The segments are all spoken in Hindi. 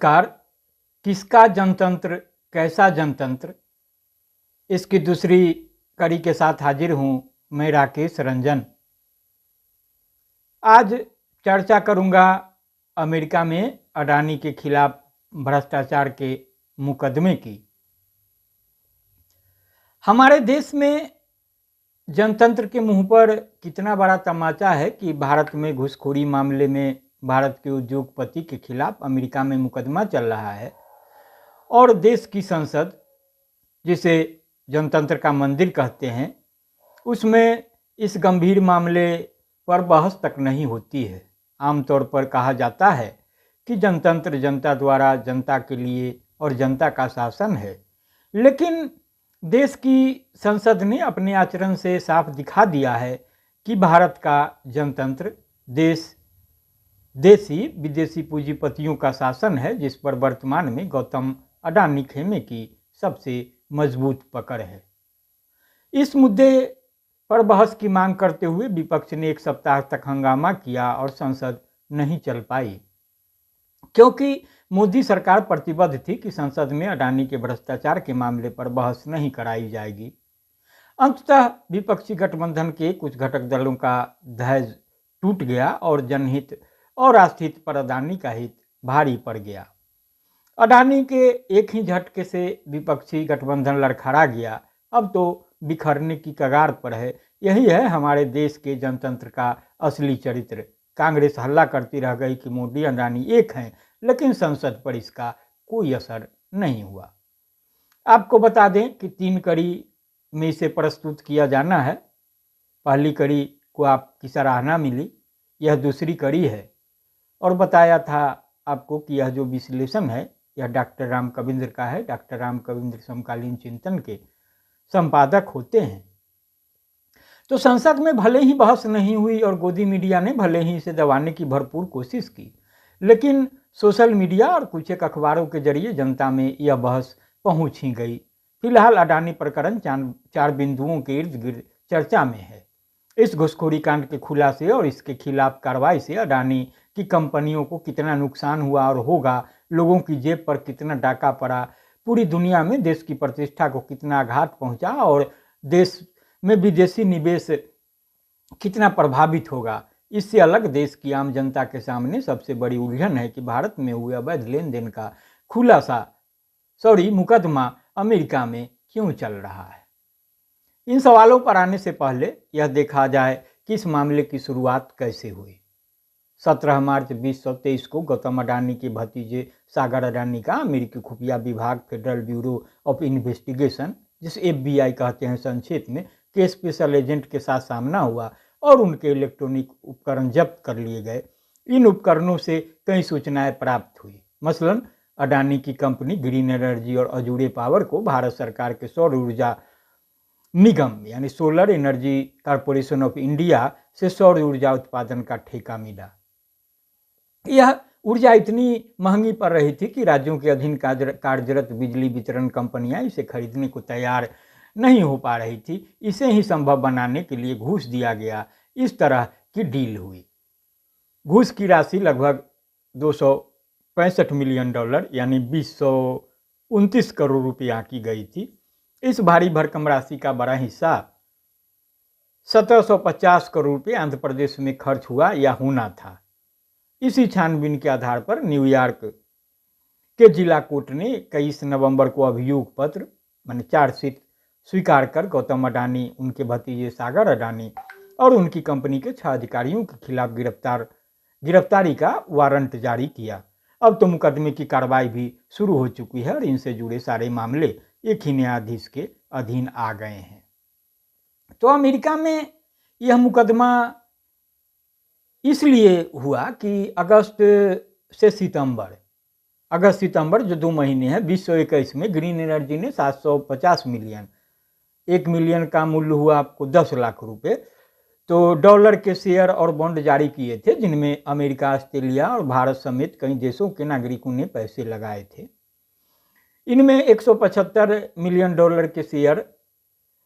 नमस्कार। किसका जनतंत्र कैसा जनतंत्र, इसकी दूसरी कड़ी के साथ हाजिर हूं मैं राकेश रंजन। आज चर्चा करूंगा अमेरिका में अडानी के खिलाफ भ्रष्टाचार के मुकदमे की। हमारे देश में जनतंत्र के मुंह पर कितना बड़ा तमाचा है कि भारत में घूसखोरी मामले में भारत के उद्योगपति के खिलाफ अमेरिका में मुकदमा चल रहा है और देश की संसद, जिसे जनतंत्र का मंदिर कहते हैं, उसमें इस गंभीर मामले पर बहस तक नहीं होती है। आमतौर पर कहा जाता है कि जनतंत्र जनता द्वारा जनता के लिए और जनता का शासन है, लेकिन देश की संसद ने अपने आचरण से साफ दिखा दिया है कि भारत का जनतंत्र देशी विदेशी पूंजीपतियों का शासन है, जिस पर वर्तमान में गौतम अडानी खेमे की सबसे मजबूत पकड़ है। इस मुद्दे पर बहस की मांग करते हुए विपक्ष ने एक सप्ताह तक हंगामा किया और संसद नहीं चल पाई, क्योंकि मोदी सरकार प्रतिबद्ध थी कि संसद में अडानी के भ्रष्टाचार के मामले पर बहस नहीं कराई जाएगी। अंततः विपक्षी गठबंधन के कुछ घटक दलों का धैर्य टूट गया और जनहित और राष्ट्रहित पर अडानी का हित भारी पड़ गया। अडानी के एक ही झटके से विपक्षी गठबंधन लड़खड़ा गया, अब तो बिखरने की कगार पर है। यही है हमारे देश के जनतंत्र का असली चरित्र। कांग्रेस हल्ला करती रह गई कि मोदी अडानी एक हैं, लेकिन संसद पर इसका कोई असर नहीं हुआ। आपको बता दें कि 3 कड़ी में इसे प्रस्तुत किया जाना है। पहली कड़ी को आपकी सराहना मिली, यह दूसरी कड़ी है। और बताया था आपको कि यह जो विश्लेषण है यह डॉक्टर राम कविंद्र का है। डॉक्टर राम कविंद्र समकालीन चिंतन के संपादक होते हैं। तो संसद में भले ही बहस नहीं हुई और गोदी मीडिया ने भले ही इसे दबाने की भरपूर कोशिश की, लेकिन सोशल मीडिया और कुछ एक अखबारों के जरिए जनता में यह बहस पहुंच ही गई। फिलहाल अडानी प्रकरण 4 बिंदुओं के इर्द गिर्द चर्चा में है। इस घुसखोरी कांड के खुलासे और इसके खिलाफ कार्रवाई से अडानी की कंपनियों को कितना नुकसान हुआ और होगा, लोगों की जेब पर कितना डाका पड़ा, पूरी दुनिया में देश की प्रतिष्ठा को कितना आघात पहुंचा और देश में विदेशी निवेश कितना प्रभावित होगा, इससे अलग देश की आम जनता के सामने सबसे बड़ी उलझन है कि भारत में हुए अवैध लेन देन का मुकदमा अमेरिका में क्यों चल रहा है। इन सवालों पर आने से पहले यह देखा जाए कि इस मामले की शुरुआत कैसे हुई। 17 मार्च 2023 को गौतम अडानी के भतीजे सागर अडानी का अमेरिकी खुफिया विभाग फेडरल ब्यूरो ऑफ इन्वेस्टिगेशन, जिसे FBI कहते हैं संक्षेप में, के स्पेशल एजेंट के साथ सामना हुआ और उनके इलेक्ट्रॉनिक उपकरण जब्त कर लिए गए। इन उपकरणों से कई सूचनाएं प्राप्त हुई। मसलन अडानी की कंपनी ग्रीन एनर्जी और अजूड़े पावर को भारत सरकार के सौर ऊर्जा निगम यानी solar energy corporation of India से सौर ऊर्जा उत्पादन का ठेका मिला। यह ऊर्जा इतनी महंगी पड़ रही थी कि राज्यों के अधीन कार्यरत बिजली वितरण कंपनियां इसे खरीदने को तैयार नहीं हो पा रही थी। इसे ही संभव बनाने के लिए घूस दिया गया। इस तरह की डील हुई। घूस की राशि लगभग $265 मिलियन यानी 229 करोड़ रुपया की गई थी। इस भारी भरकम राशि का बड़ा हिस्सा 1750 करोड़ रुपये आंध्र प्रदेश में खर्च हुआ या होना था। इसी छानबीन के आधार पर न्यूयॉर्क के जिला कोर्ट ने 21 नवंबर को अभियोग पत्र माने चार्जशीट स्वीकार कर गौतम अडानी, उनके भतीजे सागर अडानी और उनकी कंपनी के 6 अधिकारियों के खिलाफ गिरफ्तारी का वारंट जारी किया। अब तो मुकदमे की कार्रवाई भी शुरू हो चुकी है और इनसे जुड़े सारे मामले एक ही न्यायाधीश के अधीन आ गए हैं। तो अमेरिका में यह मुकदमा इसलिए हुआ कि अगस्त सितंबर जो 2 महीने हैं 2021 में ग्रीन एनर्जी ने 750 मिलियन, 1 मिलियन का मूल्य हुआ आपको 10 लाख रुपए, तो डॉलर के शेयर और बॉन्ड जारी किए थे, जिनमें अमेरिका, ऑस्ट्रेलिया और भारत समेत कई देशों के नागरिकों ने पैसे लगाए थे। इनमें $175 मिलियन के शेयर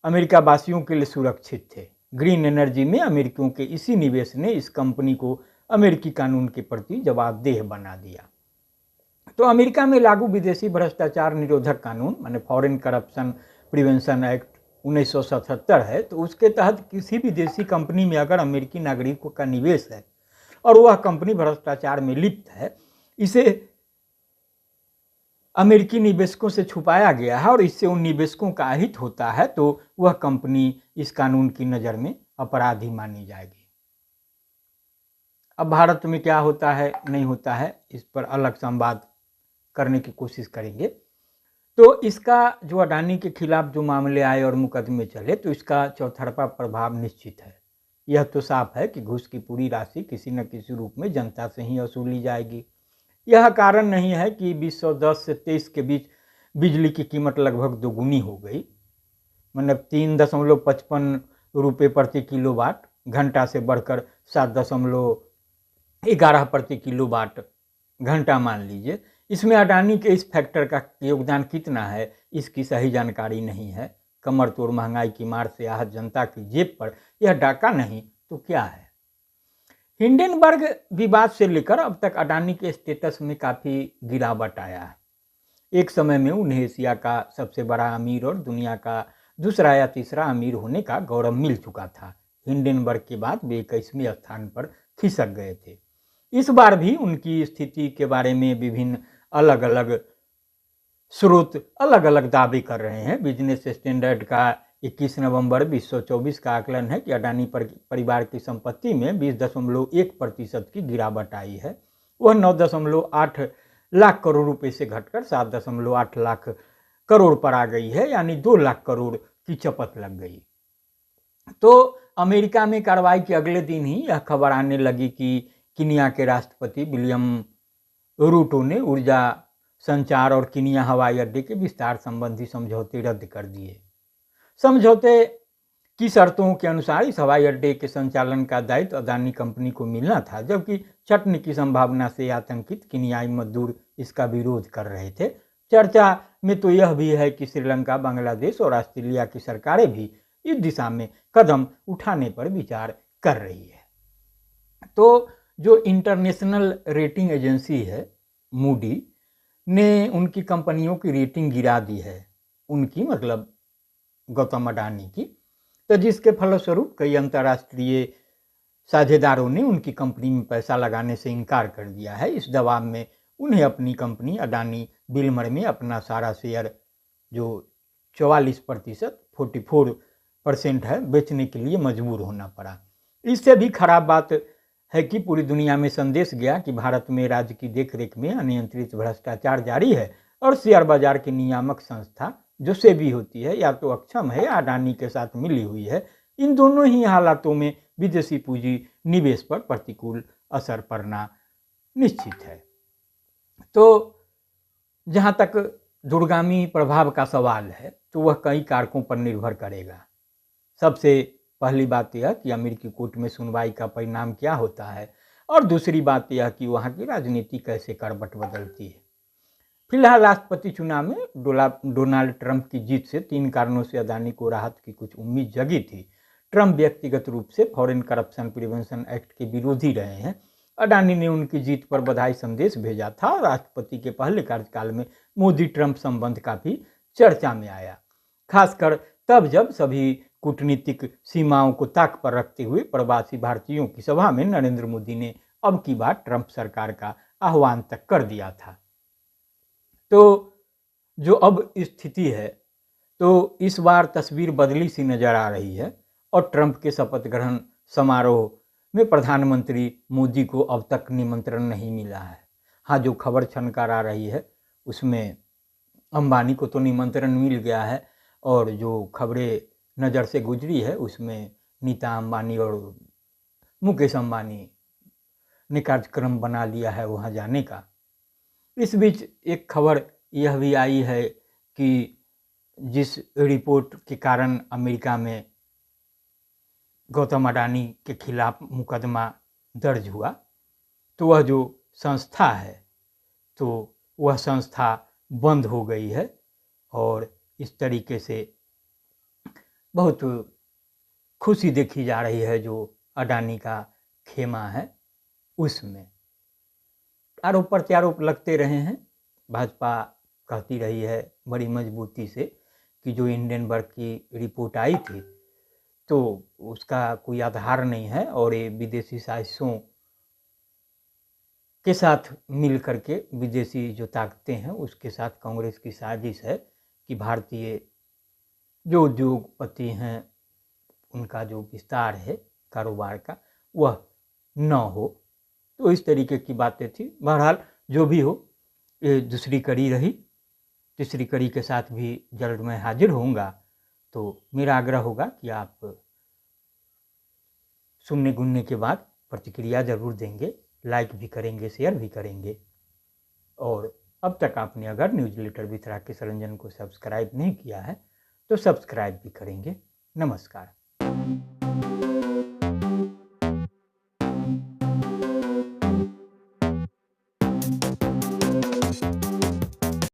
अमेरिका वासियों के लिए सुरक्षित थे। ग्रीन एनर्जी में अमेरिकियों के इसी निवेश ने इस कंपनी को अमेरिकी कानून के प्रति जवाबदेह बना दिया। तो अमेरिका में लागू विदेशी भ्रष्टाचार निरोधक कानून माने फॉरेन करप्शन प्रिवेंशन एक्ट 1977 है। तो उसके तहत किसी भी देशी कंपनी में अगर अमेरिकी नागरिकों का निवेश है और वह कंपनी भ्रष्टाचार में लिप्त है, इसे अमेरिकी निवेशकों से छुपाया गया है और इससे उन निवेशकों का अहित होता है, तो वह कंपनी इस कानून की नज़र में अपराधी मानी जाएगी। अब भारत में क्या होता है नहीं होता है, इस पर अलग संवाद करने की कोशिश करेंगे। तो इसका जो अडानी के खिलाफ जो मामले आए और मुकदमे चले, तो इसका चौतरफा प्रभाव निश्चित है। यह तो साफ है कि घूस की पूरी राशि किसी न किसी रूप में जनता से ही वसूली जाएगी। यह कारण नहीं है कि 2010 से 23 के बीच बिजली की कीमत लगभग दोगुनी हो गई, मतलब 3.55 रुपये प्रति किलोवाट घंटा से बढ़कर 7.11 प्रति किलोवाट घंटा मान लीजिए। इसमें अडानी के इस फैक्टर का योगदान कितना है, इसकी सही जानकारी नहीं है। कमर तोड़ महंगाई की मार से आहत जनता की जेब पर यह डाका नहीं तो क्या है। हिंडनबर्ग विवाद से लेकर अब तक अडानी के स्टेटस में काफ़ी गिरावट आया है। एक समय में उन्हें एशिया का सबसे बड़ा अमीर और दुनिया का दूसरा या तीसरा अमीर होने का गौरव मिल चुका था। हिंडनबर्ग के बाद वे 21वें स्थान पर खिसक गए थे। इस बार भी उनकी स्थिति के बारे में विभिन्न अलग अलग स्रोत अलग अलग दावे कर रहे हैं। बिजनेस स्टैंडर्ड का 21 नवंबर 2024 का आकलन है कि अडानी परिवार की संपत्ति में 20.1% की गिरावट आई है। वह 9.8 लाख करोड़ रुपए से घटकर 7.8 लाख करोड़ पर आ गई है, यानी 2 लाख करोड़ की चपत लग गई। तो अमेरिका में कार्रवाई के अगले दिन ही यह खबर आने लगी कि कीनिया के राष्ट्रपति विलियम रूटो ने ऊर्जा संचार और कीनिया हवाई अड्डे के विस्तार संबंधी समझौते रद्द कर दिए। समझौते की शर्तों के अनुसार इस हवाई अड्डे के संचालन का दायित्व अदानी कंपनी को मिलना था, जबकि छटनी की संभावना से आतंकित कीनियाई मजदूर इसका विरोध कर रहे थे। चर्चा में तो यह भी है कि श्रीलंका, बांग्लादेश और ऑस्ट्रेलिया की सरकारें भी इस दिशा में कदम उठाने पर विचार कर रही है। तो जो इंटरनेशनल रेटिंग एजेंसी है मूडी ने उनकी कंपनियों की रेटिंग गिरा दी है, उनकी मतलब गौतम अडानी की। तो जिसके फलस्वरूप कई अंतर्राष्ट्रीय साझेदारों ने उनकी कंपनी में पैसा लगाने से इनकार कर दिया है। इस दबाव में उन्हें अपनी कंपनी अडानी बिल्मर में अपना सारा शेयर जो 44% है बेचने के लिए मजबूर होना पड़ा। इससे भी खराब बात है कि पूरी दुनिया में संदेश गया कि भारत में राज्य की देखरेख में अनियंत्रित भ्रष्टाचार जारी है और शेयर बाजार की नियामक संस्था जो सेबी होती है या तो अक्षम है या अडानी के साथ मिली हुई है। इन दोनों ही हालातों में विदेशी पूंजी निवेश पर प्रतिकूल असर पड़ना निश्चित है। तो जहाँ तक दूरगामी प्रभाव का सवाल है तो वह कई कारकों पर निर्भर करेगा। सबसे पहली बात यह कि अमेरिकी कोर्ट में सुनवाई का परिणाम क्या होता है, और दूसरी बात यह कि वहाँ की राजनीति कैसे करवट बदलती है। फिलहाल राष्ट्रपति चुनाव में डोनाल्ड ट्रंप की जीत से 3 कारणों से अडानी को राहत की कुछ उम्मीद जगी थी। ट्रंप व्यक्तिगत रूप से फॉरेन करप्शन प्रिवेंशन एक्ट के विरोधी रहे हैं। अडानी ने उनकी जीत पर बधाई संदेश भेजा था और राष्ट्रपति के पहले कार्यकाल में मोदी ट्रंप संबंध काफी चर्चा में आया, खासकर तब जब सभी कूटनीतिक सीमाओं को ताक पर रखते हुए प्रवासी भारतीयों की सभा में नरेंद्र मोदी ने अब की बार ट्रंप सरकार का आह्वान तक कर दिया था। तो जो अब स्थिति है तो इस बार तस्वीर बदली सी नजर आ रही है और ट्रंप के शपथ ग्रहण समारोह में प्रधानमंत्री मोदी को अब तक निमंत्रण नहीं मिला है। हाँ, जो खबर छनकार आ रही है उसमें अंबानी को तो निमंत्रण मिल गया है और जो खबरें नज़र से गुजरी है उसमें नीता अंबानी और मुकेश अंबानी ने कार्यक्रम बना लिया है वहाँ जाने का। इस बीच एक खबर यह भी आई है कि जिस रिपोर्ट के कारण अमेरिका में गौतम अडानी के खिलाफ मुकदमा दर्ज हुआ, तो वह जो संस्था है तो वह संस्था बंद हो गई है और इस तरीके से बहुत खुशी देखी जा रही है जो अडानी का खेमा है उसमें। आरोप प्रत्यारोप लगते रहे हैं भाजपा कहती रही है बड़ी मजबूती से कि जो हिंडनबर्ग की रिपोर्ट आई थी तो उसका कोई आधार नहीं है और ये विदेशी साजिशों के साथ मिल करके विदेशी जो ताकतें हैं उसके साथ कांग्रेस की साजिश है कि भारतीय जो उद्योगपति हैं उनका जो विस्तार है कारोबार का वह न हो। तो इस तरीके की बातें थी। बहरहाल जो भी हो, ये दूसरी कड़ी रही। तीसरी कड़ी के साथ भी जल्द मैं हाजिर होऊंगा। तो मेरा आग्रह होगा कि आप सुनने गुनने के बाद प्रतिक्रिया ज़रूर देंगे, लाइक भी करेंगे, शेयर भी करेंगे। और अब तक आपने अगर न्यूज़लेटर विथरा के सरंजन को सब्सक्राइब नहीं किया है तो सब्सक्राइब भी करेंगे। नमस्कार।